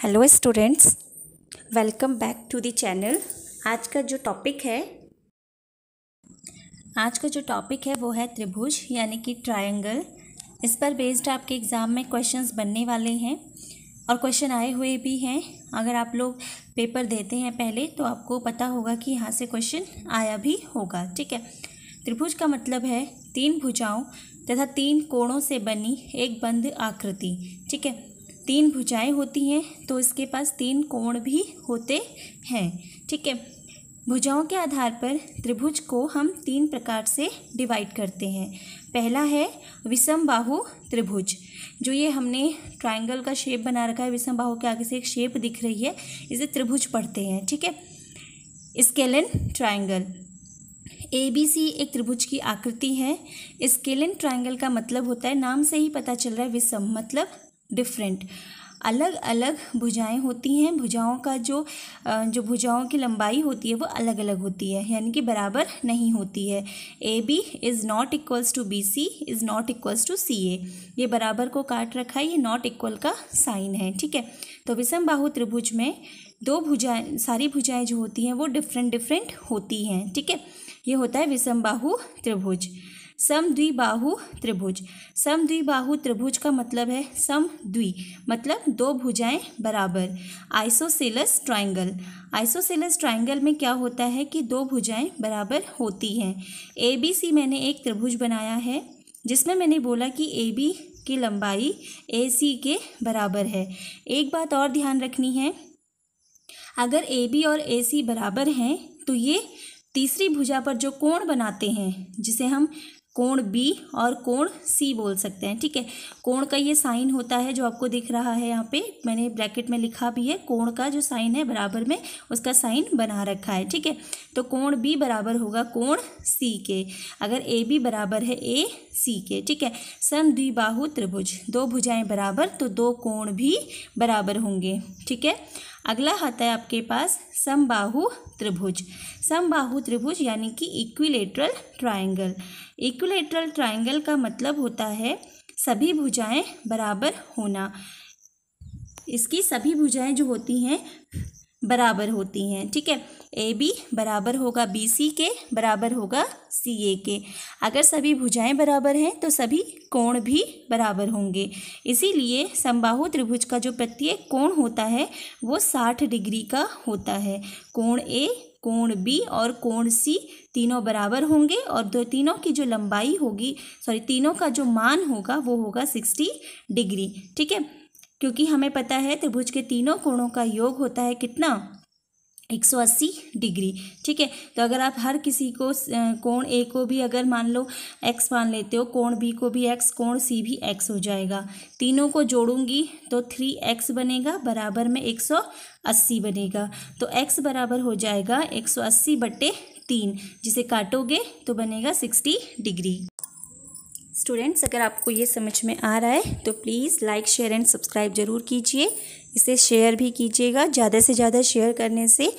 Hello students, welcome back to the channel. आज का जो टॉपिक है वो है त्रिभुज यानी कि ट्रायंगल। इस पर बेस्ड आपके एग्ज़ाम में क्वेश्चंस बनने वाले हैं और क्वेश्चन आए हुए भी हैं। अगर आप लोग पेपर देते हैं पहले तो आपको पता होगा कि यहाँ से क्वेश्चन आया भी होगा। ठीक है, त्रिभुज का मतलब है तीन भुजाओं तथा तीन कोणों से बनी एक बंद आकृति। ठीक है, तीन भुजाएं होती हैं तो इसके पास तीन कोण भी होते हैं। ठीक है, भुजाओं के आधार पर त्रिभुज को हम तीन प्रकार से डिवाइड करते हैं। पहला है विषमबाहु त्रिभुज। जो ये हमने ट्रायंगल का शेप बना रखा है, विषमबाहु के आगे से एक शेप दिख रही है, इसे त्रिभुज पढ़ते हैं। ठीक है, स्केलन ट्रायंगल। ABC एक त्रिभुज की आकृति है। स्केलन ट्रायंगल का मतलब होता है, नाम से ही पता चल रहा है, विषम मतलब डिफरेंट, अलग अलग भुजाएं होती हैं। भुजाओं का जो भुजाओं की लंबाई होती है वो अलग अलग होती है, यानी कि बराबर नहीं होती है। AB is not equals to BC is not equals to CA। ये बराबर को काट रखा है, ये नॉट इक्वल का साइन है। ठीक है, तो विषमबाहु त्रिभुज में दो भुजाएं, सारी भुजाएं जो होती हैं वो डिफरेंट होती हैं। ठीक है, ये होता है विषमबाहु त्रिभुज। समद्विबाहु त्रिभुज। समद्विबाहु त्रिभुज का मतलब है समद्वि मतलब दो भुजाएं बराबर। Isosceles triangle. आइसोसेलेस ट्रायंगल में क्या होता है कि दो भुजाएं बराबर होती हैं। ABC मैंने एक त्रिभुज बनाया है जिसमें मैंने बोला कि AB की लंबाई AC के बराबर है। एक बात और ध्यान रखनी है, अगर AB और AC बराबर हैं तो ये तीसरी भुजा पर जो कोण बनाते हैं, जिसे हम कोण B और कोण C बोल सकते हैं। ठीक है, कोण का ये साइन होता है जो आपको दिख रहा है, यहाँ पे मैंने ब्रैकेट में लिखा भी है। कोण का जो साइन है बराबर में उसका साइन बना रखा है। ठीक है, तो कोण B बराबर होगा कोण C के, अगर AB बराबर है AC के। ठीक है, समद्विबाहु त्रिभुज, दो भुजाएं बराबर तो दो कोण भी बराबर होंगे। ठीक है, अगला आता है आपके पास समबाहु त्रिभुज। समबाहु त्रिभुज यानी कि इक्विलेटरल ट्रायंगल। इक्विलेटरल ट्रायंगल का मतलब होता है सभी भुजाएं बराबर होना। इसकी सभी भुजाएं जो होती हैं बराबर होती हैं। ठीक है, AB बराबर होगा BC के, बराबर होगा CA के। अगर सभी भुजाएं बराबर हैं तो सभी कोण भी बराबर होंगे। इसीलिए समबाहु त्रिभुज का जो प्रत्येक कोण होता है वो 60 डिग्री का होता है। कोण A, कोण B और कोण C तीनों बराबर होंगे और तीनों की जो लंबाई होगी, तीनों का जो मान होगा वो होगा 60 डिग्री। ठीक है, क्योंकि हमें पता है त्रिभुज के तीनों कोणों का योग होता है कितना, 180 डिग्री। ठीक है, तो अगर आप हर किसी को कोण A को भी अगर मान लो x मान लेते हो, कोण B को भी x, कोण C भी x हो जाएगा। तीनों को जोड़ूंगी तो 3x बनेगा, बराबर में 180 बनेगा। तो x बराबर हो जाएगा 180/3, जिसे काटोगे तो बनेगा 60 डिग्री। स्टूडेंट्स, अगर आपको ये समझ में आ रहा है तो please like, share and subscribe ज़रूर कीजिए। इसे शेयर भी कीजिएगा, ज़्यादा से ज़्यादा शेयर करने से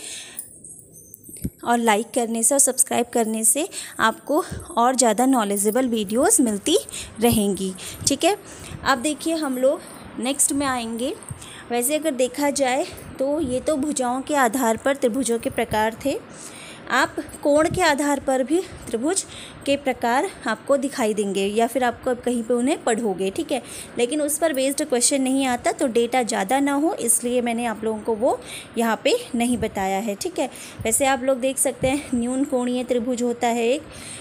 और लाइक करने से और सब्सक्राइब करने से आपको और ज़्यादा नॉलेजेबल वीडियोस मिलती रहेंगी। ठीक है, अब देखिए हम लोग नेक्स्ट में आएंगे। वैसे अगर देखा जाए तो ये तो भुजाओं के आधार पर त्रिभुजों के प्रकार थे। आप कोण के आधार पर भी त्रिभुज के प्रकार आपको दिखाई देंगे या फिर आपको कहीं पे उन्हें पढ़ोगे। ठीक है, लेकिन उस पर बेस्ड क्वेश्चन नहीं आता, तो डेटा ज़्यादा ना हो इसलिए मैंने आप लोगों को वो यहाँ पे नहीं बताया है। ठीक है, वैसे आप लोग देख सकते हैं न्यून कोणीय त्रिभुज होता है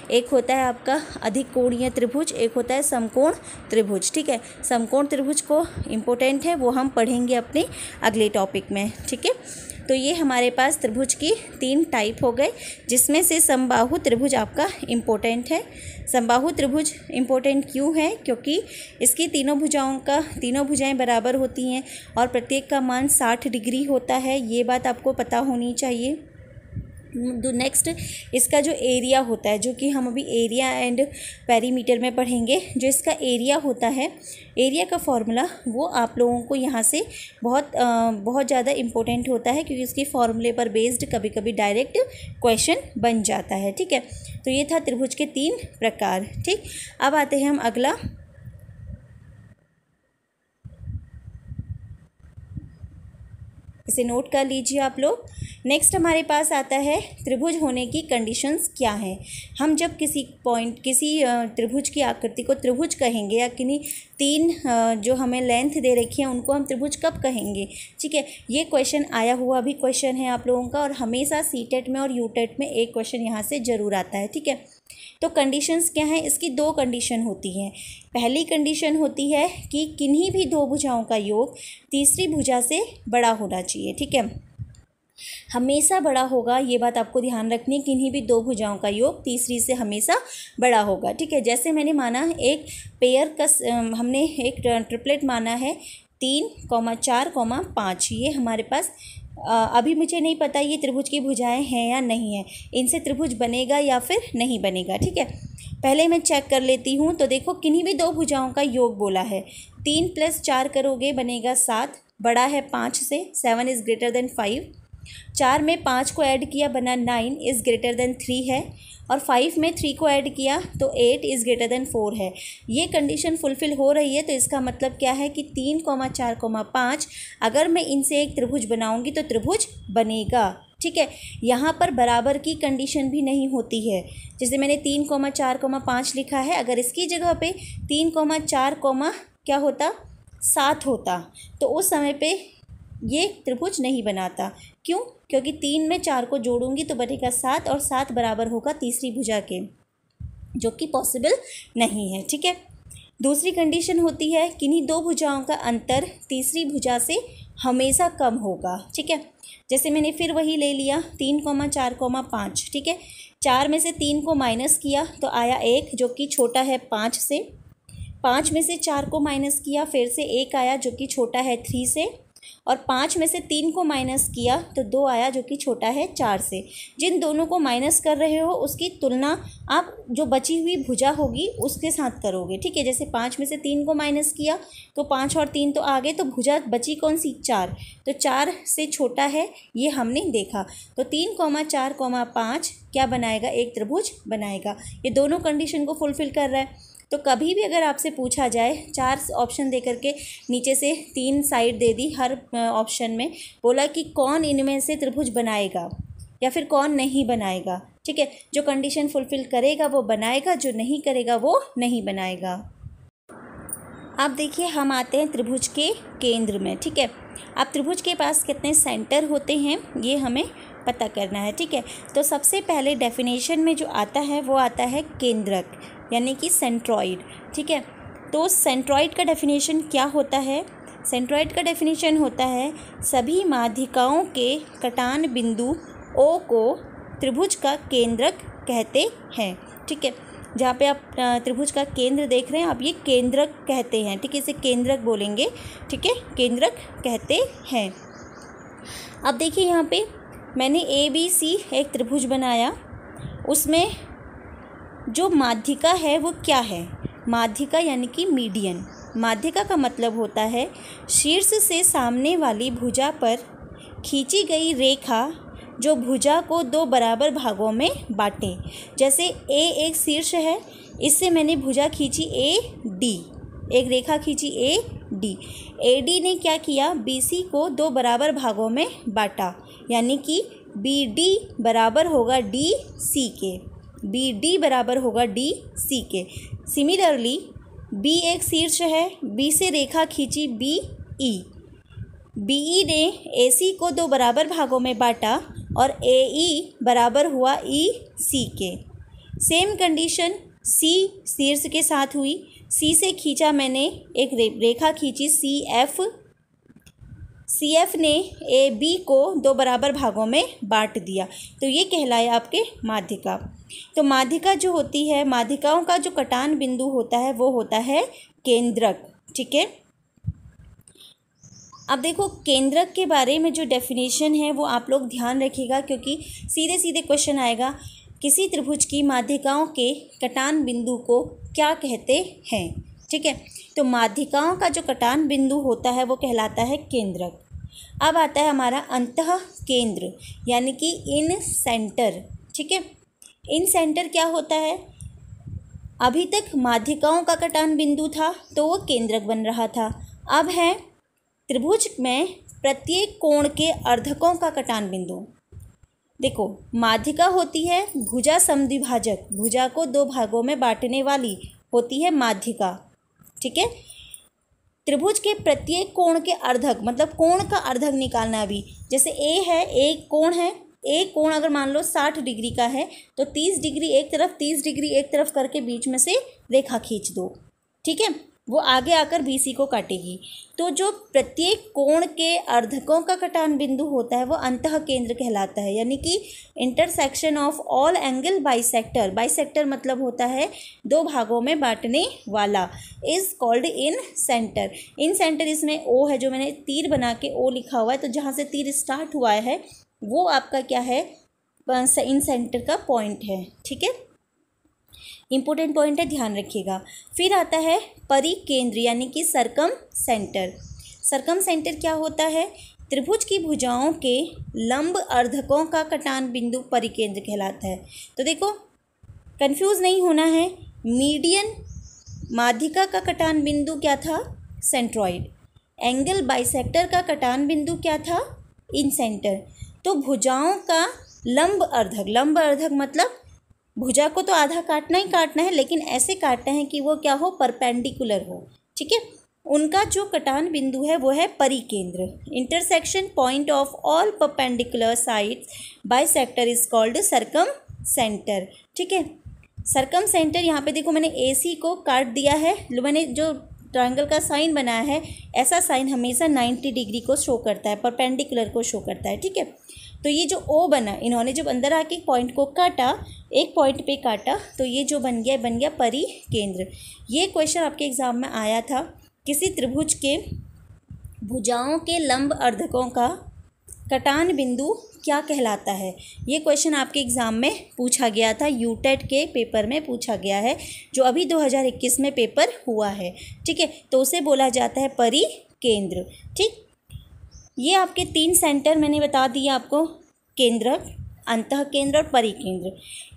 एक होता है आपका अधिक कोणीय त्रिभुज, एक होता है समकोण त्रिभुज। ठीक है, समकोण त्रिभुज को इम्पोर्टेंट है, वो हम पढ़ेंगे अपने अगले टॉपिक में। ठीक है, तो ये हमारे पास त्रिभुज की 3 टाइप हो गए, जिसमें से समबाहु त्रिभुज आपका इम्पोर्टेंट है। समबाहु त्रिभुज इम्पोर्टेंट क्यों है, क्योंकि इसकी तीनों भुजाएं बराबर होती हैं और प्रत्येक का मान 60 डिग्री होता है। ये बात आपको पता होनी चाहिए। नेक्स्ट, इसका जो एरिया होता है, जो कि हम अभी एरिया एंड पेरीमीटर में पढ़ेंगे, जो इसका एरिया होता है, एरिया का फॉर्मूला वो आप लोगों को यहाँ से बहुत ज़्यादा इम्पोर्टेंट होता है, क्योंकि उसके फॉर्मूले पर बेस्ड कभी कभी डायरेक्ट क्वेश्चन बन जाता है। ठीक है, तो ये था त्रिभुज के 3 प्रकार। ठीक, अब आते हैं हम अगला इसे नोट कर लीजिए आप लोग। नेक्स्ट हमारे पास आता है त्रिभुज होने की कंडीशंस क्या हैं। हम जब किसी त्रिभुज की आकृति को त्रिभुज कहेंगे या किन्हीं तीन जो हमें लेंथ दे रखी है उनको हम त्रिभुज कब कहेंगे, ठीक है। ये क्वेश्चन आया हुआ भी क्वेश्चन है आप लोगों का, और हमेशा सीटेट में और यूटेट में एक क्वेश्चन यहाँ से ज़रूर आता है, ठीक है। तो कंडीशंस क्या हैं, इसकी दो कंडीशन होती हैं। पहली कंडीशन होती है कि किन्हीं भी दो भुजाओं का योग तीसरी भुजा से बड़ा होना चाहिए, ठीक है। हमेशा बड़ा होगा, ये बात आपको ध्यान रखनी है। किन्हीं भी दो भुजाओं का योग तीसरी से हमेशा बड़ा होगा, ठीक है। जैसे मैंने माना एक पेयर का हमने एक ट्रिपलेट माना है 3, 4, 5। ये हमारे पास अभी मुझे नहीं पता ये त्रिभुज की भुजाएं हैं या नहीं है, इनसे त्रिभुज बनेगा या फिर नहीं बनेगा, ठीक है। पहले मैं चेक कर लेती हूँ। तो देखो किन्हीं भी दो भुजाओं का योग बोला है, 3 + 4 करोगे बनेगा 7, बड़ा है 5 से, 7 इज़ ग्रेटर देन 5। 4 में 5 को ऐड किया बना 9 इज़ ग्रेटर देन 3 है, और 5 में 3 को ऐड किया तो 8 इज़ ग्रेटर देन 4 है। ये कंडीशन फुलफ़िल हो रही है, तो इसका मतलब क्या है कि 3, 4, 5 अगर मैं इनसे एक त्रिभुज बनाऊंगी तो त्रिभुज बनेगा, ठीक है। यहाँ पर बराबर की कंडीशन भी नहीं होती है। जैसे मैंने 3, 4, 5 लिखा है, अगर इसकी जगह पे 3, 4 क्या होता 7 होता, तो उस समय पे ये त्रिभुज नहीं बनाता। क्यों? क्योंकि 3 में 4 को जोड़ूंगी तो बनेगा 7, और 7 बराबर होगा तीसरी भुजा के, जो कि पॉसिबल नहीं है, ठीक है। दूसरी कंडीशन होती है किन्हीं दो भुजाओं का अंतर तीसरी भुजा से हमेशा कम होगा, ठीक है। जैसे मैंने फिर वही ले लिया 3, 4, 5, ठीक है। 4 में से 3 को माइनस किया तो आया 1, जो कि छोटा है 5 से। 5 में से 4 को माइनस किया, फिर से 1 आया जो कि छोटा है 3 से, और 5 में से 3 को माइनस किया तो 2 आया जो कि छोटा है 4 से। जिन दोनों को माइनस कर रहे हो उसकी तुलना आप जो बची हुई भुजा होगी उसके साथ करोगे, ठीक है। जैसे 5 में से 3 को माइनस किया तो 5 और 3 तो आ गए, तो भुजा बची कौन सी 4, तो 4 से छोटा है, ये हमने देखा। तो 3, 4, 5 क्या बनाएगा, एक त्रिभुज बनाएगा। ये दोनों कंडीशन को फुलफ़िल कर रहा है। तो कभी भी अगर आपसे पूछा जाए 4 ऑप्शन दे करके नीचे से 3 साइड दे दी हर ऑप्शन में, बोला कि कौन इनमें से त्रिभुज बनाएगा या फिर कौन नहीं बनाएगा, ठीक है। जो कंडीशन फुलफ़िल करेगा वो बनाएगा, जो नहीं करेगा वो नहीं बनाएगा। अब देखिए हम आते हैं त्रिभुज के केंद्र में, ठीक है। अब त्रिभुज के पास कितने सेंटर होते हैं ये हमें पता करना है, ठीक है। तो सबसे पहले डेफिनेशन में जो आता है वो आता है केंद्रक, यानी कि सेंट्रॉइड, ठीक है। तो सेंट्रॉइड का डेफिनेशन क्या होता है, सेंट्रॉइड का डेफिनेशन होता है सभी माध्यिकाओं के कटान बिंदु O को त्रिभुज का केंद्रक कहते हैं, ठीक है। जहाँ पे आप त्रिभुज का केंद्र देख रहे हैं आप, ये केंद्रक कहते हैं, ठीक है। इसे केंद्रक बोलेंगे, ठीक है, केंद्रक कहते हैं। अब देखिए यहाँ पे मैंने ABC एक त्रिभुज बनाया, उसमें जो माध्यिका है वो क्या है, माध्यिका यानी कि मीडियन। माध्यिका का मतलब होता है शीर्ष से सामने वाली भुजा पर खींची गई रेखा जो भुजा को 2 बराबर भागों में बांटे। जैसे A एक शीर्ष है, इससे मैंने भुजा खींची AD, एक रेखा खींची AD। AD ने क्या किया, BC को 2 बराबर भागों में बांटा, यानी कि BD बराबर होगा DC के, BD बराबर होगा DC के। सिमिलरली B एक शीर्ष है, B से रेखा खींची BE, BE ने AC को 2 बराबर भागों में बांटा और AE बराबर हुआ EC के। सेम कंडीशन C शीर्ष के साथ हुई, C से खींचा मैंने एक रेखा खींची CF, CF ने AB को 2 बराबर भागों में बांट दिया, तो ये कहलाया आपके माध्यिका। तो माध्यिका जो होती है, माध्यिकाओं का जो कटान बिंदु होता है वो होता है केंद्रक, ठीक है। अब देखो केंद्रक के बारे में जो डेफिनेशन है वो आप लोग ध्यान रखिएगा, क्योंकि सीधे सीधे क्वेश्चन आएगा किसी त्रिभुज की माध्यिकाओं के कटान बिंदु को क्या कहते हैं, ठीक है। तो माध्यिकाओं का जो कटान बिंदु होता है वो कहलाता है केंद्रक। अब आता है हमारा अंतः केंद्र, यानी कि इन सेंटर, ठीक है। इन सेंटर क्या होता है, अभी तक माध्यिकाओं का कटान बिंदु था तो वो केंद्रक बन रहा था, अब है त्रिभुज में प्रत्येक कोण के अर्धकों का कटान बिंदु। देखो, माध्यिका होती है भुजा समद्विभाजक, भुजा को दो भागों में बांटने वाली होती है माध्यिका, ठीक है। त्रिभुज के प्रत्येक कोण के अर्धक, मतलब कोण का अर्धक निकालना। अभी जैसे ए है, एक कोण है, एक कोण अगर मान लो 60 डिग्री का है तो 30 डिग्री एक तरफ, 30 डिग्री एक तरफ करके बीच में से रेखा खींच दो, ठीक है। वो आगे आकर BC को काटेगी। तो जो प्रत्येक कोण के अर्धकों का कटान बिंदु होता है वो अंतः केंद्र कहलाता है, यानी कि intersection of all angle bisector. Bisector मतलब होता है दो भागों में बांटने वाला। Is called in centre. In centre इसमें O है, जो मैंने तीर बना के O लिखा हुआ है, तो जहाँ से तीर स्टार्ट हुआ है वो आपका क्या है, इन सेंटर का पॉइंट है, ठीक है। इंपॉर्टेंट पॉइंट है, ध्यान रखिएगा। फिर आता है परिकेंद्र यानी कि सरकम सेंटर। सरकम सेंटर क्या होता है, त्रिभुज की भुजाओं के लंब अर्धकों का कटान बिंदु परिकेंद्र कहलाता है। तो देखो, कंफ्यूज नहीं होना है, मीडियन माध्यिका का कटान बिंदु क्या था, सेंट्रॉइड। एंगल बाइसेक्टर का कटान बिंदु क्या था, इन सेंटर। तो भुजाओं का लंब अर्धक, लंब अर्धक मतलब भुजा को तो आधा काटना ही काटना है, लेकिन ऐसे काटना है कि वो क्या हो, परपेंडिकुलर हो, ठीक है। उनका जो कटान बिंदु है वो है परिकेंद्र। Intersection point of all perpendicular sides bisector is called circumcentre, ठीक है। सरकम सेंटर, यहाँ पे देखो मैंने AC को काट दिया है, मैंने जो ट्रायंगल का साइन बनाया है, ऐसा साइन हमेशा 90 डिग्री को शो करता है, परपेंडिकुलर को शो करता है, ठीक है। तो ये जो O बना, इन्होंने जब अंदर आके पॉइंट को काटा, एक पॉइंट पे काटा, तो ये जो बन गया परिकेंद्र। ये क्वेश्चन आपके एग्जाम में आया था, किसी त्रिभुज के भुजाओं के लंब अर्धकों का कटान बिंदु क्या कहलाता है। ये क्वेश्चन आपके एग्ज़ाम में पूछा गया था, यूटेट के पेपर में पूछा गया है, जो अभी 2021 में पेपर हुआ है, ठीक है। तो उसे बोला जाता है परिकेंद्र, ठीक। ये आपके 3 सेंटर मैंने बता दिया आपको, केंद्रक, अंतः केंद्र और परिकेंद्र।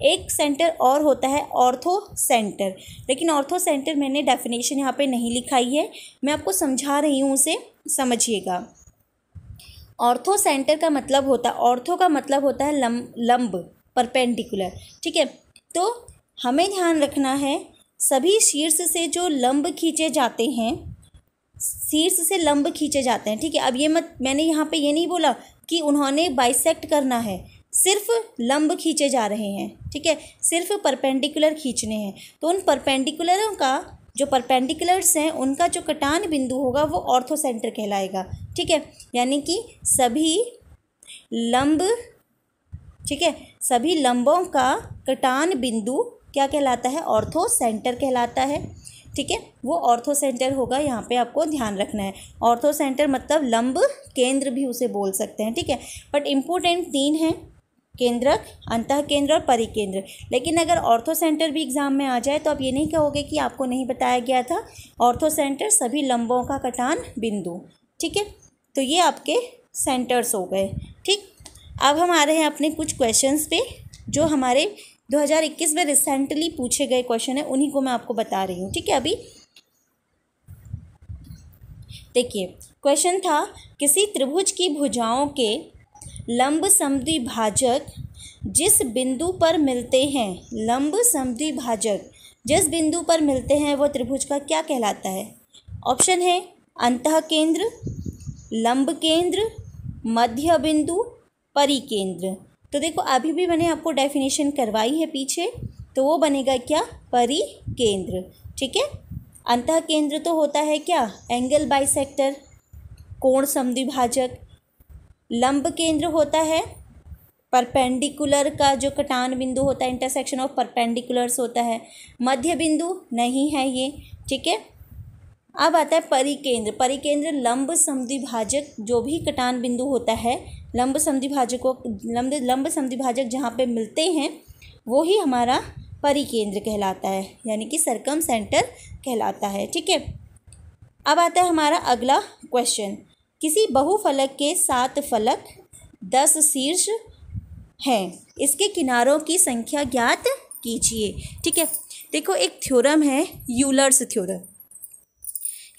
एक सेंटर और होता है ऑर्थो सेंटर, लेकिन ऑर्थो सेंटर मैंने डेफिनेशन यहाँ पे नहीं लिखाई है, मैं आपको समझा रही हूँ, उसे समझिएगा। ऑर्थो सेंटर का मतलब होता है, ऑर्थो का मतलब होता है लंब, परपेंडिकुलर, ठीक है। तो हमें ध्यान रखना है, सभी शीर्ष से जो लंब खींचे जाते हैं, शीर्ष से लंब खींचे जाते हैं, ठीक है। अब ये मैंने यहाँ पे ये नहीं बोला कि उन्होंने बाइसेक्ट करना है, सिर्फ लंब खींचे जा रहे हैं, ठीक है, सिर्फ परपेंडिकुलर खींचने हैं। तो उन परपेंडिकुलरों का, जो परपेंडिकुलर्स हैं, उनका जो कटान बिंदु होगा वो ऑर्थो सेंटर कहलाएगा, ठीक है। यानी कि सभी लंब, ठीक है, सभी लंबों का कटान बिंदु क्या कहलाता है, ऑर्थो सेंटर कहलाता है, ठीक है। वो ऑर्थो सेंटर होगा, यहाँ पे आपको ध्यान रखना है। ऑर्थो सेंटर मतलब लंब केंद्र भी उसे बोल सकते हैं, ठीक है। बट इम्पोर्टेंट 3 हैं, केंद्रक, अंतः केंद्र और परिकेंद्र। लेकिन अगर ऑर्थो सेंटर भी एग्जाम में आ जाए तो आप ये नहीं कहोगे कि आपको नहीं बताया गया था। ऑर्थो सेंटर सभी लंबों का कटान बिंदु, ठीक है। तो ये आपके सेंटर्स हो गए, ठीक। अब हम आ रहे हैं अपने कुछ क्वेश्चंस पे, जो हमारे 2021 में रिसेंटली पूछे गए क्वेश्चन है, उन्हीं को मैं आपको बता रही हूँ, ठीक है। अभी देखिए, क्वेश्चन था, किसी त्रिभुज की भुजाओं के लंब समद्विभाजक जिस बिंदु पर मिलते हैं, लंब समद्विभाजक जिस बिंदु पर मिलते हैं वो त्रिभुज का क्या कहलाता है। ऑप्शन है अंतः केंद्र, लंब केंद्र, मध्य बिंदु, परिकेंद्र। तो देखो, अभी भी मैंने आपको डेफिनेशन करवाई है पीछे, तो वो बनेगा क्या, परिकेंद्र, ठीक है। अंतः केंद्र तो होता है क्या, एंगल बाइसेक्टर, कोण समद्विभाजक। लंब केंद्र होता है परपेंडिकुलर का जो कटान बिंदु होता है, इंटरसेक्शन ऑफ परपेंडिकुलर्स होता है। मध्य बिंदु नहीं है ये, ठीक है। अब आता है परिकेंद्र। परिकेंद्र लंब समद्विभाजक जो भी कटान बिंदु होता है, लंब समद्विभाजक जहाँ पे मिलते हैं वो ही हमारा परिकेंद्र कहलाता है, यानी कि सरकम सेंटर कहलाता है, ठीक है। अब आता है हमारा अगला क्वेश्चन, किसी बहुफलक के 7 फलक 10 शीर्ष हैं, इसके किनारों की संख्या ज्ञात कीजिए, ठीक है। देखो, एक थ्योरम है यूलर्स थ्योरम।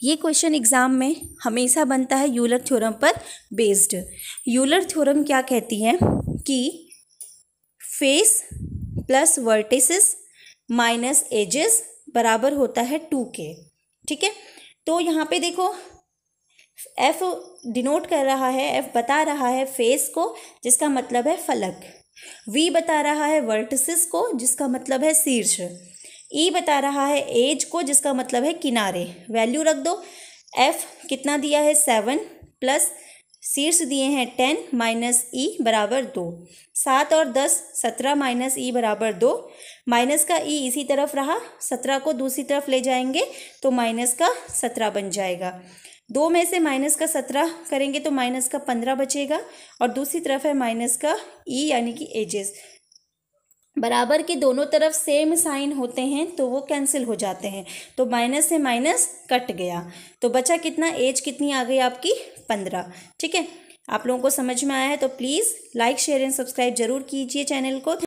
ये क्वेश्चन एग्ज़ाम में हमेशा बनता है यूलर थ्योरम पर बेस्ड। यूलर थ्योरम क्या कहती है कि face plus vertices minus edges बराबर होता है 2k। ठीक है, तो यहाँ पे देखो एफ डिनोट कर रहा है, एफ बता रहा है फेस को जिसका मतलब है फलक, वी बता रहा है वर्टिसेस को जिसका मतलब है शीर्ष, ई बता रहा है एज को जिसका मतलब है किनारे। वैल्यू रख दो, एफ कितना दिया है 7 प्लस शीर्ष दिए हैं 10 माइनस ई बराबर 2, 7 और 10 17 माइनस ई बराबर 2, माइनस का ई इसी तरफ रहा, 17 को दूसरी तरफ ले जाएंगे तो माइनस का 17 बन जाएगा। 2 में से माइनस का 17 करेंगे तो माइनस का 15 बचेगा, और दूसरी तरफ है माइनस का ई यानी कि एजेस। बराबर के दोनों तरफ सेम साइन होते हैं तो वो कैंसिल हो जाते हैं, तो माइनस से माइनस कट गया, तो बचा कितना, एज कितनी आ गई आपकी 15। ठीक है, आप लोगों को समझ में आया है तो please like share and subscribe जरूर कीजिए चैनल को।